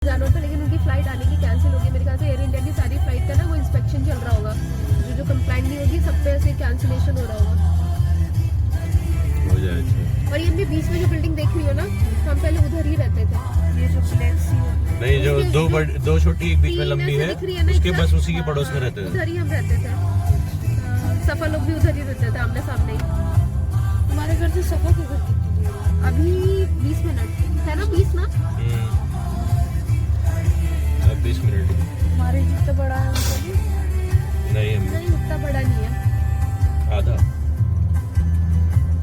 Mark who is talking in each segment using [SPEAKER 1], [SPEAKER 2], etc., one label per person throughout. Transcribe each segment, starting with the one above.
[SPEAKER 1] जाना था, लेकिन उनकी फ्लाइट आने की कैंसिल होगी। मेरे ख्याल से एयर इंडिया की सारी फ्लाइट का ना वो इंस्पेक्शन चल रहा होगा, जो कंप्लाइंट नहीं होगी सब पे ऐसे कैंसिलेशन हो रहा होगा।
[SPEAKER 2] हो जाए अच्छा।
[SPEAKER 1] और ये भी बीच में जो बिल्डिंग देख रही हो ना, हम पहले उधर ही रहते थे। ये जो ब्लैक सी
[SPEAKER 2] नहीं, जो दो छोटी एक बीच में लंबी है, उसके बस उसी के पड़ोस में रहते थे।
[SPEAKER 1] उधर ही हम रहते थे। सफा लोग भी उधर ही रहते थे, आमने सामने ही।
[SPEAKER 3] तुम्हारे घर से सफा के घर कितनी दूर है?
[SPEAKER 1] अभी 20 मिनट है ना, 20 ना।
[SPEAKER 2] अब 20 मिनट।
[SPEAKER 3] हमारे जितना बड़ा है उनका भी?
[SPEAKER 2] नहीं, हम
[SPEAKER 1] नहीं उतना बड़ा नहीं है।
[SPEAKER 2] आधा।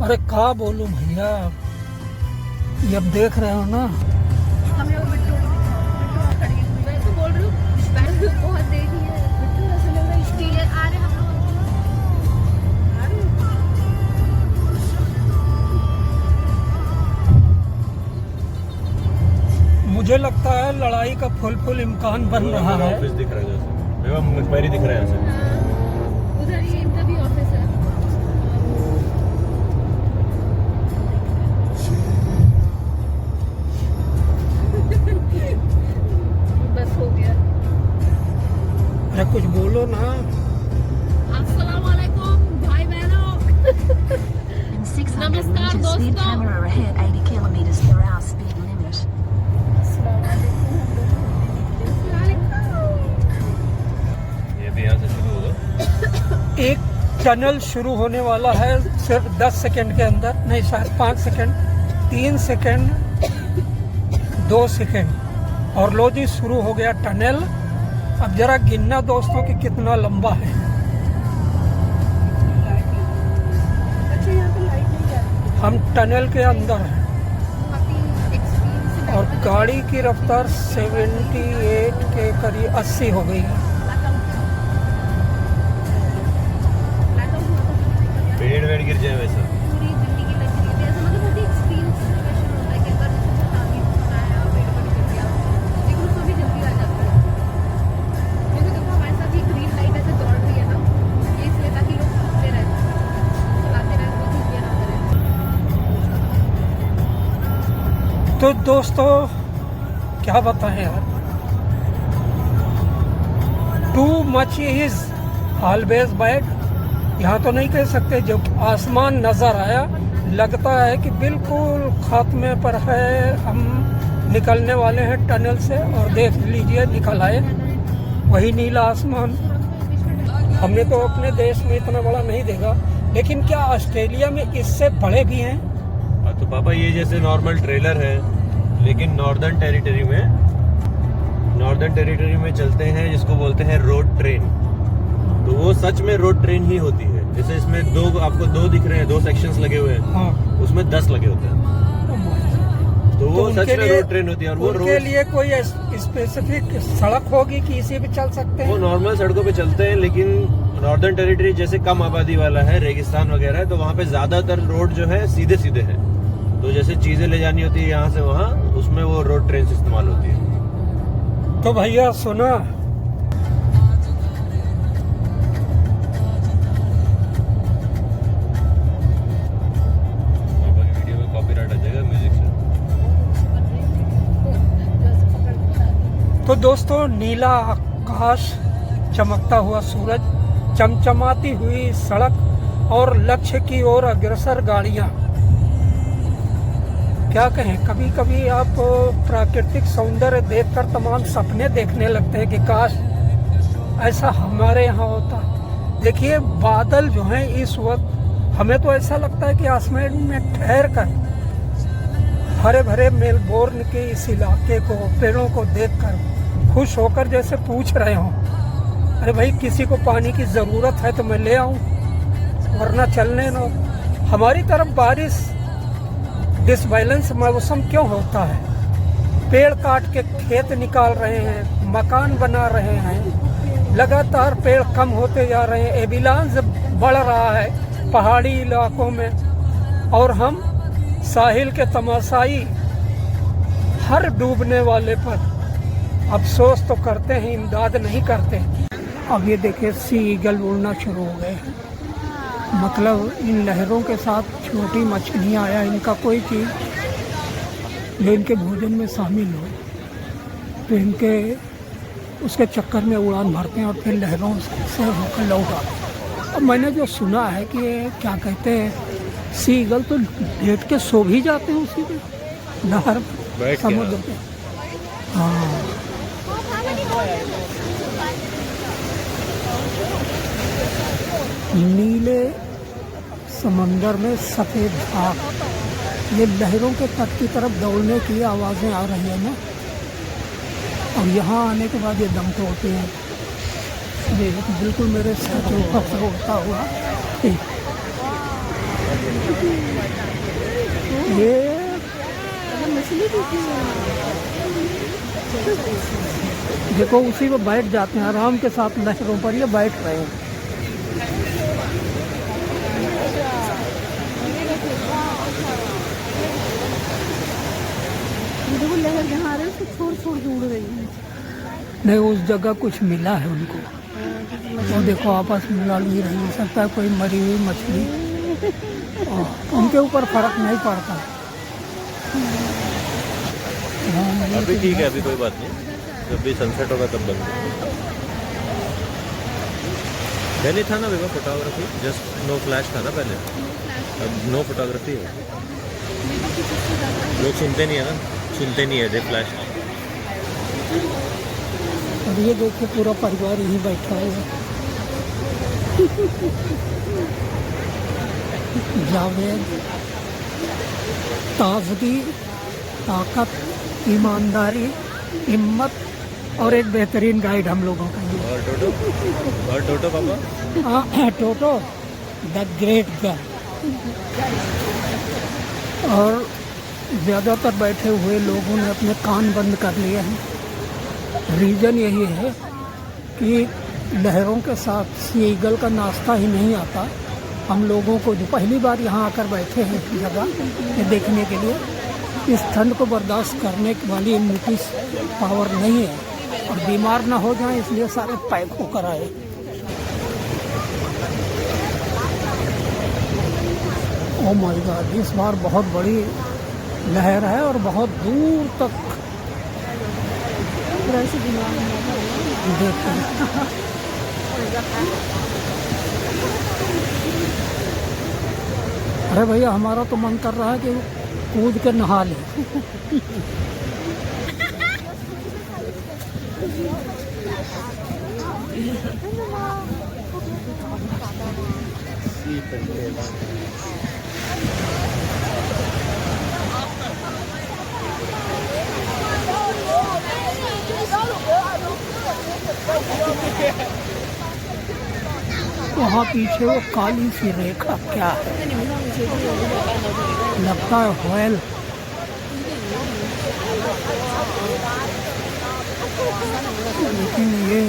[SPEAKER 4] अरे क्या बोलूं भैया, ये अब देख रहे हो ना,
[SPEAKER 1] हम लोग बिट्टू खड़ी हुई, मैं तो बोल रही हूँ मैंने बहुत देखी है। बिट्टू ऐसा लग रहा है स्टील आ रहे हम लोग।
[SPEAKER 4] मुझे लगता है लड़ाई का फुल इम्कान बन रहा है।
[SPEAKER 2] ऑफिस दिख रहा है जैसे, मुखबिरी दिख रहा है ऐसे।
[SPEAKER 1] उधर ही इनका भी ऑफिस है। बस हो गया।
[SPEAKER 4] अरे कुछ बोलो ना।
[SPEAKER 1] अस्सलाम वालेकुम भाई बहनों।
[SPEAKER 5] In 600
[SPEAKER 1] नमस्कार
[SPEAKER 5] meters, speed
[SPEAKER 1] दोस्तों।
[SPEAKER 5] camera ahead 80 kilometers per hour speed limit.
[SPEAKER 2] ये भी यहाँ से शुरू होगा।
[SPEAKER 4] एक टनल शुरू होने वाला है सिर्फ 10 सेकंड के अंदर, नहीं शायद 5 सेकंड, 3 सेकंड, 2 सेकंड, और लो जी शुरू हो गया टनल। अब जरा गिनना दोस्तों कि कितना लंबा है।
[SPEAKER 3] अच्छा यहाँ पे लाइट नहीं जा रही।
[SPEAKER 4] हम टनल के अंदर हैं और गाड़ी की रफ्तार 78 के करीब 80 हो गई है।
[SPEAKER 2] पेड़ वेड़ गिर जाए वैसा।
[SPEAKER 1] पूरी जिंदगी लग रही है ऐसा, मतलब बहुत ही एक्सट्रीम सिचुएशन होता है कि अगर आगे बनाया और पेड़ पर गिर गया, लेकिन उसमें भी जल्दी आ जाता है। क्योंकि देखो हमारे साथ भी ग्रीन लाइट ऐसे दौड़ रही है ना, ये इसलिए ताकि लोग चलाते रहे, कोई चीज़ ना करें।
[SPEAKER 4] तो दोस्तों क्या बताएं यार, too much is always bad. यहाँ तो नहीं कह सकते, जब आसमान नजर आया लगता है कि बिल्कुल खात्मे पर है, हम निकलने वाले हैं टनल से, और देख लीजिए निकल आए वही नीला आसमान। हमने तो अपने देश में इतना बड़ा नहीं देखा, लेकिन क्या ऑस्ट्रेलिया में इससे बड़े भी हैं?
[SPEAKER 2] तो पापा ये जैसे नॉर्मल ट्रेलर है, लेकिन नॉर्दर्न टेरिटरी में चलते हैं, जिसको बोलते हैं रोड ट्रेन। तो वो सच में रोड ट्रेन ही होती है। जैसे इसमें आपको दो दिख रहे हैं, 2 सेक्शंस लगे हुए हैं,
[SPEAKER 4] हाँ,
[SPEAKER 2] उसमें 10 लगे होते हैं। तो वो सच में रोड ट्रेन होती है। और वो
[SPEAKER 4] उनके लिए कोई स्पेसिफिक सड़क होगी कि इसी पे चल सकते
[SPEAKER 2] वो
[SPEAKER 4] हैं?
[SPEAKER 2] नॉर्मल सड़कों पे चलते हैं, लेकिन नॉर्दर्न टेरिटरी जैसे कम आबादी वाला है, रेगिस्तान वगैरह है, तो वहाँ पे ज्यादातर रोड जो है सीधे सीधे है। तो जैसे चीजें ले जानी होती है यहाँ से वहाँ, उसमें वो रोड ट्रेन इस्तेमाल होती है।
[SPEAKER 4] तो भैया सुना,
[SPEAKER 2] पापा की वीडियो में कॉपीराइट आ जाएगा म्यूजिक से।
[SPEAKER 4] तो दोस्तों नीला आकाश, चमकता हुआ सूरज, चमचमाती हुई सड़क और लक्ष्य की ओर अग्रसर गाड़ियां। क्या कहें, कभी कभी आप प्राकृतिक सौंदर्य देखकर तमाम सपने देखने लगते हैं कि काश ऐसा हमारे यहाँ होता। देखिए बादल जो हैं इस वक्त, हमें तो ऐसा लगता है कि आसमान में ठहर कर हरे भरे मेलबोर्न के इस इलाके को, पेड़ों को देखकर खुश होकर जैसे पूछ रहे हों, अरे भाई किसी को पानी की ज़रूरत है तो मैं ले आऊं, वरना चलने दो। हमारी तरफ बारिश डिसबैलेंस मौसम क्यों होता है? पेड़ काट के खेत निकाल रहे हैं, मकान बना रहे हैं, लगातार पेड़ कम होते जा रहे हैं, एविलांस बढ़ रहा है पहाड़ी इलाकों में, और हम साहिल के तमाशाई हर डूबने वाले पर अफसोस तो करते हैं, इमदाद नहीं करते। अब ये देखिए सी ईगल उड़ना शुरू हो गए, मतलब इन लहरों के साथ छोटी मछलियाँ आया, इनका कोई चीज़ जो इनके भोजन में शामिल हो। पहन के उसके चक्कर में उड़ान भरते हैं और फिर लहरों से होकर लौट आते हैं। और मैंने जो सुना है कि ये क्या कहते हैं, सी ईगल तो लेट के सो भी जाते हैं उसी पे, नहर
[SPEAKER 2] बैठ के,
[SPEAKER 4] समुद्र पे। हाँ, नीले समंदर में सफ़ेद भाग, ये लहरों के तट की तरफ दौड़ने की आवाज़ें आ रही हैं ना, और यहाँ आने के बाद ये दम तोड़ते हैं। ये बिल्कुल मेरे सर के ऊपर से उड़ता हुआ ये
[SPEAKER 3] मछली भी थी।
[SPEAKER 4] देखो, उसी में बैठ जाते हैं आराम के साथ, लहरों पर ये बैठ रहे हैं।
[SPEAKER 3] देखो लहर जहाँ आ रही है उसको छोड़ छोड़ के उड़ रही है।
[SPEAKER 4] नहीं, उस जगह कुछ मिला है उनको, वो देखो आपस में लड़ ही रही है। सकता है कोई मरी हुई मछली, उनके ऊपर फर्क नहीं पड़ता।
[SPEAKER 2] अभी ठीक है, अभी कोई बात नहीं, जब भी सनसेट होगा तब बंद। पहले था ना विवा फोटोग्राफी, जस्ट नो फ्लैश था ना पहले, अब नो फोटोग्राफी है। लोग सुनते नहीं है ना, सुनते नहीं है, दे फ्लैश।
[SPEAKER 4] और ये देखिए पूरा परिवार यहीं बैठा है। जावेद, ताजगी, ताकत, ईमानदारी, हिम्मत और एक बेहतरीन गाइड हम लोगों का ये।
[SPEAKER 2] और टोटो पापा,
[SPEAKER 4] हाँ, टोटो द ग्रेट गर्ल। और ज़्यादातर बैठे हुए लोगों ने अपने कान बंद कर लिए हैं। रीज़न यही है कि लहरों के साथ सी ईगल का नाश्ता ही नहीं आता। हम लोगों को जो पहली बार यहाँ आकर बैठे हैं इस जगह ये देखने के लिए, इस ठंड को बर्दाश्त करने वाली इम्यूनिटी पावर नहीं है, और बीमार ना हो जाएं इसलिए सारे पैक होकर आए। ओ माय गॉड, इस बार बहुत बड़ी लहर है और बहुत दूर तक देखते हैं। अरे भैया, हमारा तो मन कर रहा है कि कूद के नहा लें। वहाँ पीछे वो काली सी रेखा क्या है, लगता है व्हेल। लेकिन ये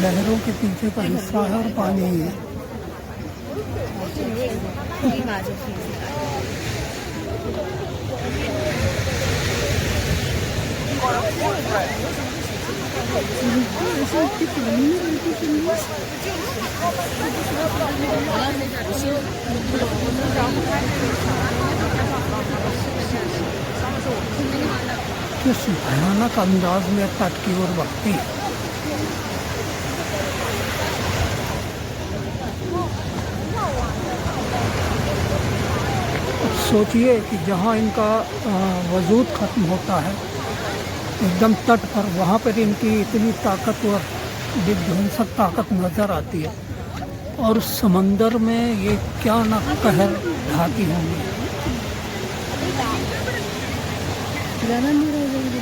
[SPEAKER 4] लहरों के पीछे का हिस्सा है और पानी ही है। किस भयानक अंदाज में तट की ओर बढ़ती है। सोचिए कि जहाँ इनका वजूद खत्म होता है एकदम तट पर, वहाँ पर इनकी इतनी ताकतवर विध्वंसक ताकत नज़र आती है, और समंदर में ये क्या न कहर ढाती होंगी।
[SPEAKER 3] गाना नहीं रह जाएगी।